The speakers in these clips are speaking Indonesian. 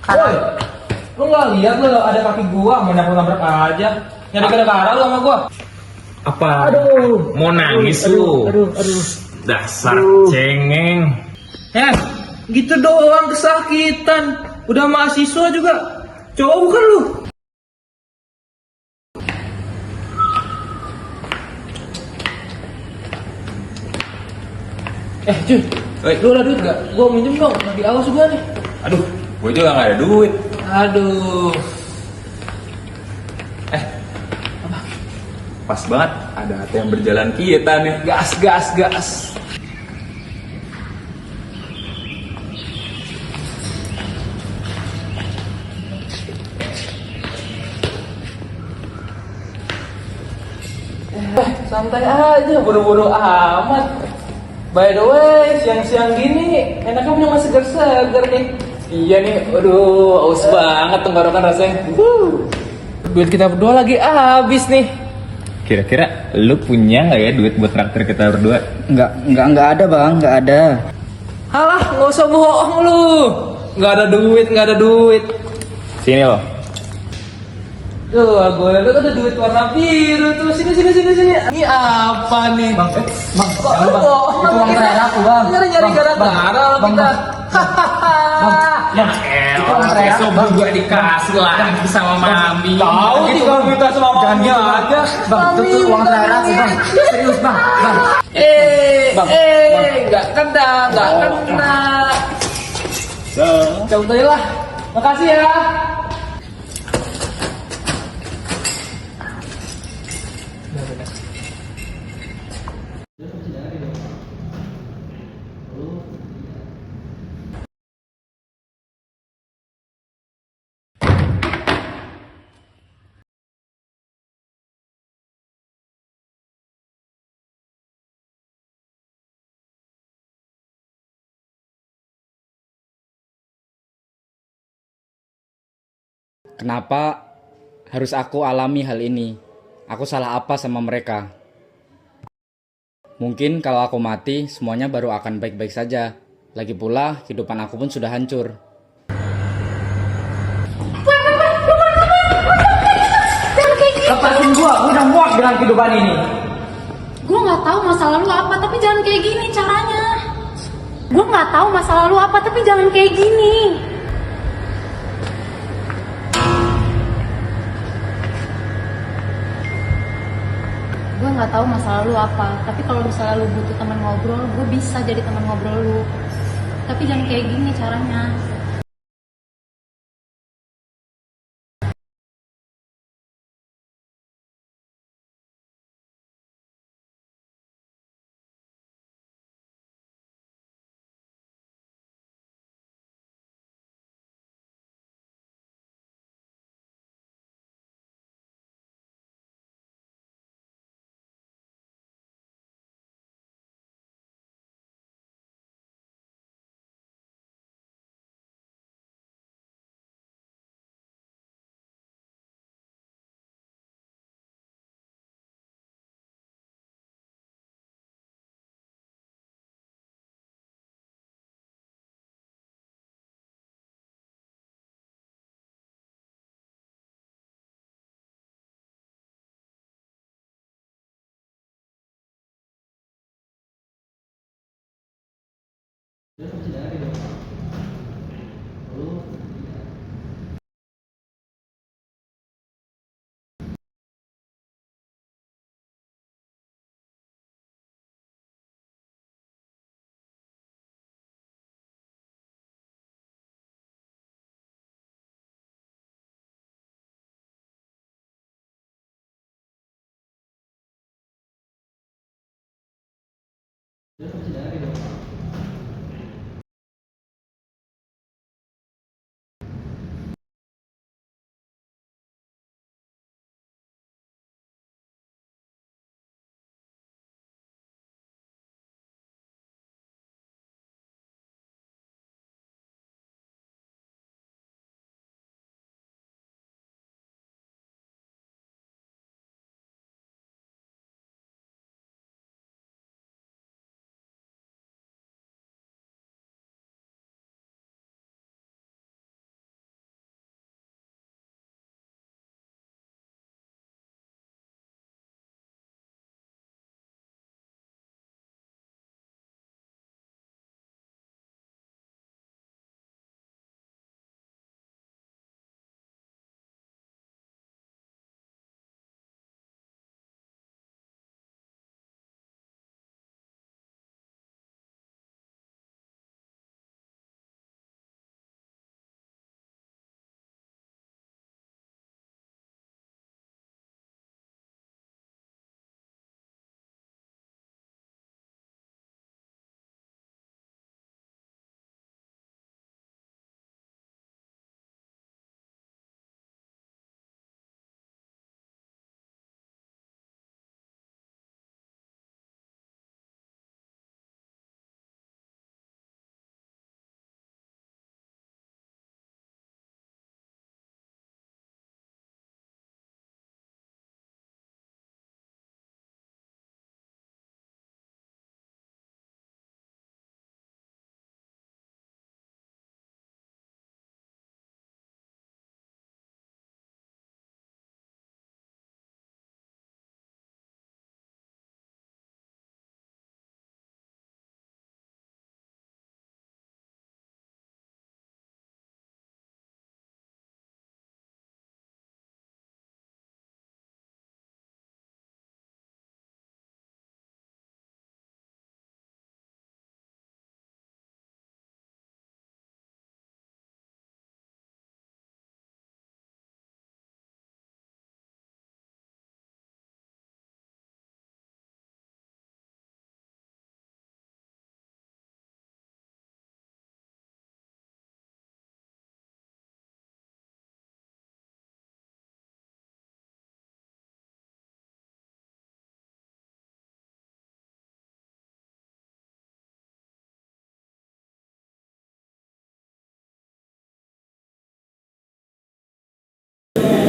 Woi, lu nggak lihat lu ada kaki gua mau nabrak aja. Nyari gara-gara lu sama gua. Apa? Aduh. Mau nangis lu? Aduh. Dasar cengeng. Gitu doang kesakitan. Udah mahasiswa juga. Cowok bukan lu? Cuy. Lu ada duit gak? Gua minjem dong. Lagi awas gua nih. Aduh, gue juga nggak ada duit. Aduh. Pas banget, ada hati yang berjalan kita nih. Gas. Santai aja, buru-buru amat. By the way, siang-siang gini enaknya punya masih seger-seger nih. Iya nih, aduh, aus banget tenggorokan rasanya. Duit kita berdua lagi habis nih. Kira-kira lu punya nggak ya duit buat traktir kita berdua? Nggak ada bang, nggak ada. Halah, nggak usah bohong lu. Nggak ada duit. Sini loh. Tuh, gue liat ada duit warna biru tuh. Sini. Ini apa nih? Bang, Kok jangan, lu bang. bohong? Itu uang terakhir aku, bang. Nyari Bang, gara-gara lo bang, kita. Itu uang terakhir aku, bang. Juga dikasih lagi sama mami. Tahu Gitu, tinggal Bang. minta sama Jangan mami gitu, Bang. aja. Bang, itu uang terakhir aku, bang. Serius, bang. Bang. Bang. Nggak kena. Cabut aja lah. Makasih ya. Kenapa harus aku alami hal ini? Aku salah apa sama mereka? Mungkin kalau aku mati, semuanya baru akan baik-baik saja. Lagi pula, kehidupan aku pun sudah hancur. Lepasin gua udah muak dengan kehidupan ini. Gue nggak tahu masa lalu apa, tapi jangan kayak gini caranya. Gue nggak tahu masa lalu apa, tapi jangan kayak gini. Gue nggak tahu masa lalu apa, tapi kalau misalnya lu butuh teman ngobrol, gue bisa jadi teman ngobrol lu. Tapi jangan kayak gini caranya.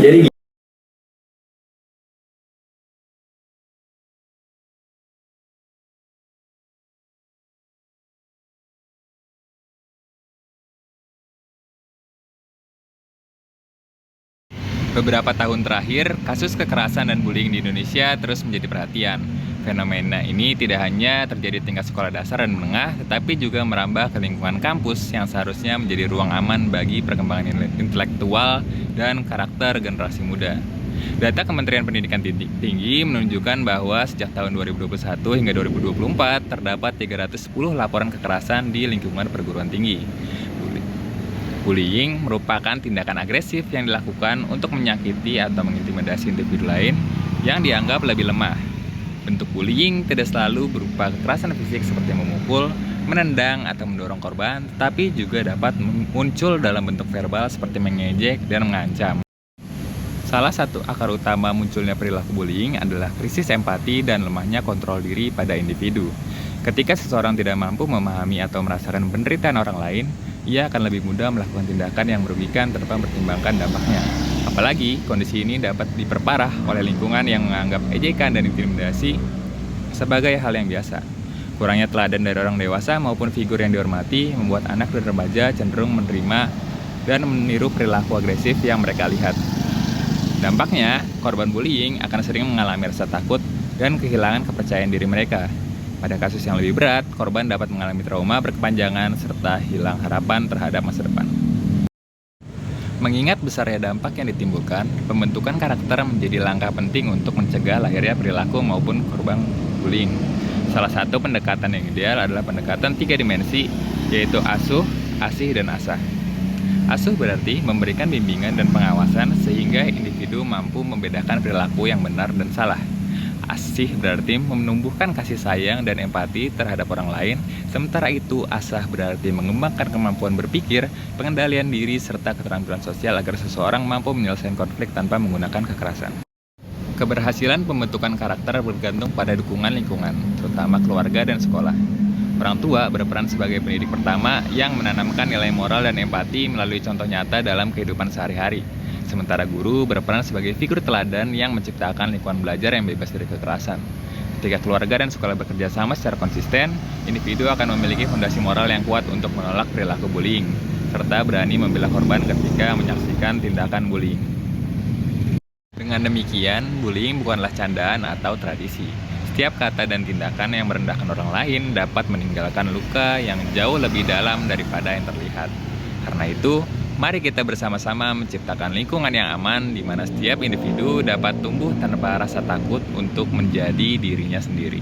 Jadi Beberapa tahun terakhir, kasus kekerasan dan bullying di Indonesia terus menjadi perhatian. Fenomena ini tidak hanya terjadi di tingkat sekolah dasar dan menengah, tetapi juga merambah ke lingkungan kampus yang seharusnya menjadi ruang aman bagi perkembangan intelektual dan karakter generasi muda. Data Kementerian Pendidikan Tinggi menunjukkan bahwa sejak tahun 2021 hingga 2024 terdapat 310 laporan kekerasan di lingkungan perguruan tinggi. Bullying merupakan tindakan agresif yang dilakukan untuk menyakiti atau mengintimidasi individu lain yang dianggap lebih lemah. Bentuk bullying tidak selalu berupa kekerasan fisik seperti memukul, menendang, atau mendorong korban, tetapi juga dapat muncul dalam bentuk verbal seperti mengejek dan mengancam. Salah satu akar utama munculnya perilaku bullying adalah krisis empati dan lemahnya kontrol diri pada individu. Ketika seseorang tidak mampu memahami atau merasakan penderitaan orang lain, ia akan lebih mudah melakukan tindakan yang merugikan tanpa mempertimbangkan dampaknya. Apalagi, kondisi ini dapat diperparah oleh lingkungan yang menganggap ejekan dan intimidasi sebagai hal yang biasa. Kurangnya teladan dari orang dewasa maupun figur yang dihormati membuat anak dan remaja cenderung menerima dan meniru perilaku agresif yang mereka lihat. Dampaknya, korban bullying akan sering mengalami rasa takut dan kehilangan kepercayaan diri mereka. Pada kasus yang lebih berat, korban dapat mengalami trauma berkepanjangan serta hilang harapan terhadap masa depan. Mengingat besarnya dampak yang ditimbulkan, pembentukan karakter menjadi langkah penting untuk mencegah lahirnya perilaku maupun korban bullying. Salah satu pendekatan yang ideal adalah pendekatan 3 dimensi, yaitu asuh, asih, dan asah. Asuh berarti memberikan bimbingan dan pengawasan sehingga individu mampu membedakan perilaku yang benar dan salah. Asih berarti menumbuhkan kasih sayang dan empati terhadap orang lain, sementara itu asah berarti mengembangkan kemampuan berpikir, pengendalian diri, serta keterampilan sosial agar seseorang mampu menyelesaikan konflik tanpa menggunakan kekerasan. Keberhasilan pembentukan karakter bergantung pada dukungan lingkungan, terutama keluarga dan sekolah. Orang tua berperan sebagai pendidik pertama yang menanamkan nilai moral dan empati melalui contoh nyata dalam kehidupan sehari-hari. Sementara guru berperan sebagai figur teladan yang menciptakan lingkungan belajar yang bebas dari kekerasan. Ketika keluarga dan sekolah bekerja sama secara konsisten, individu akan memiliki fondasi moral yang kuat untuk menolak perilaku bullying, serta berani membela korban ketika menyaksikan tindakan bullying. Dengan demikian, bullying bukanlah candaan atau tradisi. Setiap kata dan tindakan yang merendahkan orang lain dapat meninggalkan luka yang jauh lebih dalam daripada yang terlihat. Karena itu, mari kita bersama-sama menciptakan lingkungan yang aman di mana setiap individu dapat tumbuh tanpa rasa takut untuk menjadi dirinya sendiri.